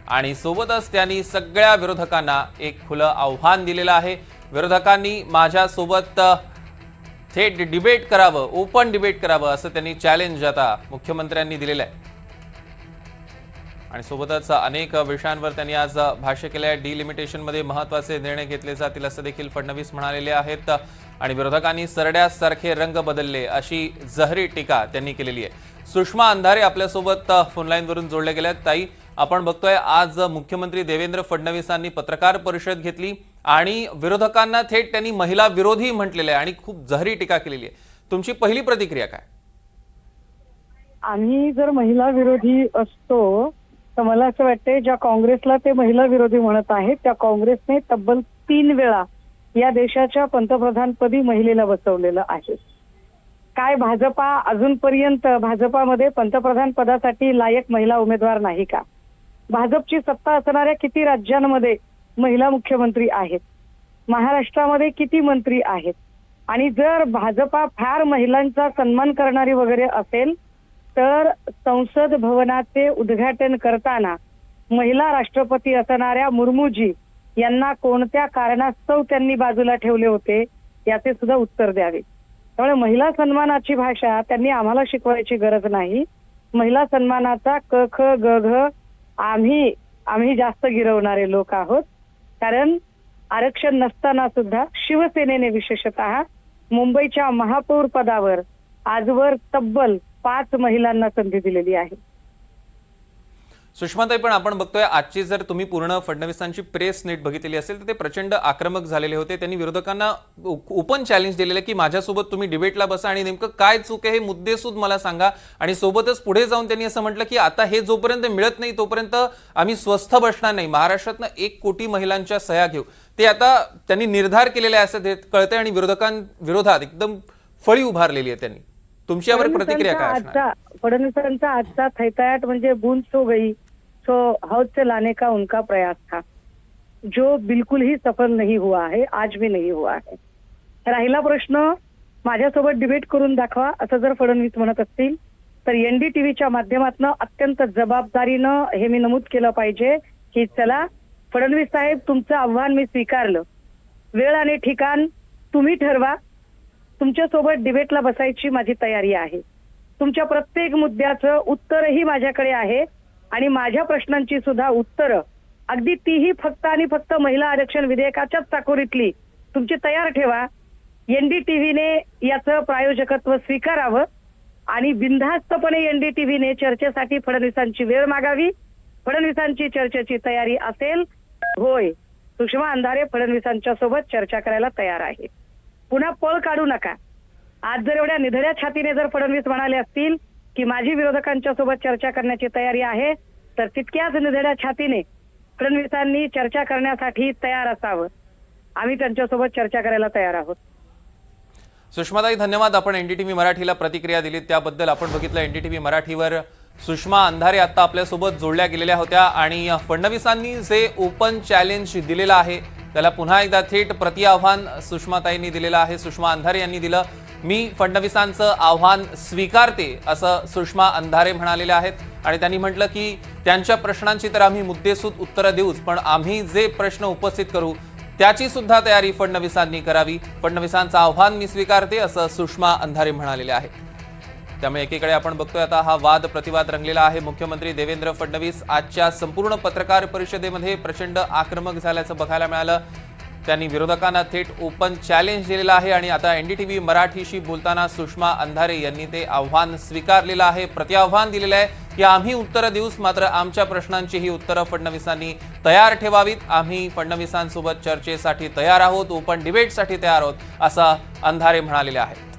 आणि सोबतच त्यांनी सगळ्या विरोधकांना एक खुलं आव्हान दिलेलं आहे। विरोधकांनी माझ्यासोबत थेट डिबेट करावं, ओपन डिबेट करावं असं त्यांनी चॅलेंज आता मुख्यमंत्र्यांनी दिलेलं आहे। आणि सोबतच अनेक विषयांवर त्यांनी आज भाष्य केले आहे। डिलिमिटेशनमध्ये महत्त्वाचे निर्णय घेतले जातील असं देखील फडणवीस म्हणालेले आहेत। आणि विरोधकांनी सरड्यासारखे रंग बदलले अशी जहरी टीका त्यांनी केलेली आहे। सुषमा अंधारे आपल्यासोबत फोनलाईनवरून जोडले गेले आहेत। ताई, आपण बघतोय आज मुख्यमंत्री देवेंद्र फडणवीसांनी पत्रकार परिषद घेतली आणि विरोधकांना थेट त्यांनी महिला विरोधी म्हटलेले आहे आणि खूप जहरी टीका केलेली आहे। तुमची पहिली प्रतिक्रिया काय? आम्ही जर महिला विरोधी असतो तर मला असं वाटतंय ज्या काँग्रेसला ते महिला विरोधी म्हणत आहेत त्या काँग्रेसने तब्बल 3 वेळा या देशाच्या पंतप्रधानपदी महिलेला बसवलेलं आहे। काय भाजपा अजूनपर्यंत भाजपामध्ये पंतप्रधान पदासाठी लायक महिला उमेदवार नाही का? भाजपची सत्ता असणाऱ्या किती राज्यांमध्ये महिला मुख्यमंत्री आहेत? महाराष्ट्रामध्ये किती मंत्री आहेत? आणि जर भाजपा फार महिलांचा सन्मान करणारी वगैरे असेल तर संसद भवनाचे उद्घाटन करताना महिला राष्ट्रपती असणाऱ्या मुर्मूजी यांना कोणत्या कारणास्तव त्यांनी बाजूला ठेवले होते याचे सुद्धा उत्तर द्यावे। त्यामुळे महिला सन्मानाची भाषा त्यांनी आम्हाला शिकवायची गरज नाही। महिला सन्मानाचा क ख ग घ आम्ही जास्त गिरवणारे लोक आहोत। कारण आरक्षण नसताना सुद्धा शिवसेनेने विशेषतः मुंबईच्या महापौर पदावर आजवर तब्बल 5 महिलांना संधी दिलेली आहे। सुषमाताई, पण आपण बघतोय आजची जर तुम्ही पूर्ण फडणवीसांची प्रेस नीट बघितली असेल तर ते प्रचंड आक्रमक झालेले होते। त्यांनी विरोधकांना ओपन चॅलेंज दिलेले की माझ्यासोबत तुम्ही डिबेटला बसा आणि नेमकं काय चूक आहे हे मुद्देसूद मला सांगा। आणि सोबतच पुढे जाऊन त्यांनी असं म्हटलं की आता हे जोपर्यंत मिळत नाही तोपर्यंत आम्ही स्वस्थ बसणार नाही, महाराष्ट्रातनं 1 कोटी महिलांच्या सह्या घेऊ। ते आता त्यांनी निर्धार केलेले आहे असं कळतंय आणि विरोधात एकदम फळी उभारलेली आहे त्यांनी। तुमची यावर प्रतिक्रिया काय असणार? फडणवीसांचा आजचा थैतायाट म्हणजे बूंद सो गई सो हौद से लाने का उनका प्रयास था जो बिल्कुल ही सफल नहीं हुआ है, आज भी नहीं हुआ है। राहिला प्रश्न माझ्यासोबत डिबेट करून दाखवा असं जर फडणवीस म्हणत असतील तर एनडीटीव्हीच्या माध्यमातून अत्यंत जबाबदारीनं हे मी नमूद केलं पाहिजे की चला फडणवीस साहेब, तुमचं आव्हान मी स्वीकारलं, वेळ आणि ठिकाण तुम्ही ठरवा, तुमच्यासोबत डिबेटला बसायची माझी तयारी आहे। तुमच्या प्रत्येक मुद्द्याचं उत्तरही माझ्याकडे आहे आणि माझ्या प्रश्नांची सुद्धा उत्तरं अगदी तीही फक्त आणि फक्त महिला आरक्षण विधेयकाच्याच चाकोरीतली तुमची तयार ठेवा। एनडीटीव्हीने याचं प्रायोजकत्व स्वीकारावं आणि बिनधास्तपणे एनडीटीव्हीने चर्चेसाठी फडणवीसांची वेळ मागावी। फडणवीसांची चर्चेची तयारी असेल, होय, सुषमा अंधारे फडणवीसांच्या सोबत चर्चा करायला तयार आहे। पुन्हा पळ काढू नका। आज जर एवढ्या निधड्या छातीने जर फडणवीस म्हणाले असतील की माझी विरोधकांच्या सोबत चर्चा करण्याची तयारी आहे तर तितक्याच निधड्या छातीने फडणवीसांनी चर्चा करण्यासाठी तयार असावं। आम्ही त्यांच्यासोबत चर्चा करायला तयार आहोत। सुषमाताई, धन्यवाद। आपण एनडीटीव्ही मराठीला प्रतिक्रिया दिली त्याबद्दल। आपण बघितलं एनडीटीव्ही मराठीवर सुषमा अंधारे आता आपल्यासोबत जोडल्या गेलेल्या होत्या आणि फडणवीसांनी जे ओपन चॅलेंज दिलेलं आहे त्याला पुन्हा एकदा थेट प्रतिआव्हान सुषमाताईंनी दिलेलं आहे। सुषमा अंधारे यांनी दिलं, मी फडणवीसांचं आव्हान स्वीकारते असं सुषमा अंधारे म्हणालेले आहेत। आणि त्यांनी म्हटलं की त्यांच्या प्रश्नांची तर आम्ही मुद्देसूद उत्तरं देऊच, पण आम्ही जे प्रश्न उपस्थित करू त्याची सुद्धा तयारी फडणवीसांनी करावी। फडणवीसांचं आव्हान मी स्वीकारते असं सुषमा अंधारे म्हणालेले आहेत। त्यामुळे एकीकडे आपण बघतोय आता हा वाद प्रतिवाद रंगलेला आहे। मुख्यमंत्री देवेंद्र फडणवीस आजच्या संपूर्ण पत्रकार परिषदेमध्ये प्रचंड आक्रमक झाल्याचं बघायला मिळालं। त्यांनी विरोधकांना थेट ओपन चॅलेंज दिलेलं आहे आणि आता एनडीटीव्ही मराठीशी बोलताना सुषमा अंधारे यांनी ते आव्हान स्वीकारलेलं आहे, प्रतिआव्हान दिलेलं आहे की आम्ही उत्तरं देऊच, मात्र आमच्या प्रश्नांची ही उत्तरं फडणवीसांनी तयार ठेवावीत। आम्ही फडणवीसांसोबत चर्चेसाठी तयार आहोत, ओपन डिबेटसाठी तयार आहोत असं अंधारे म्हणालेले आहेत।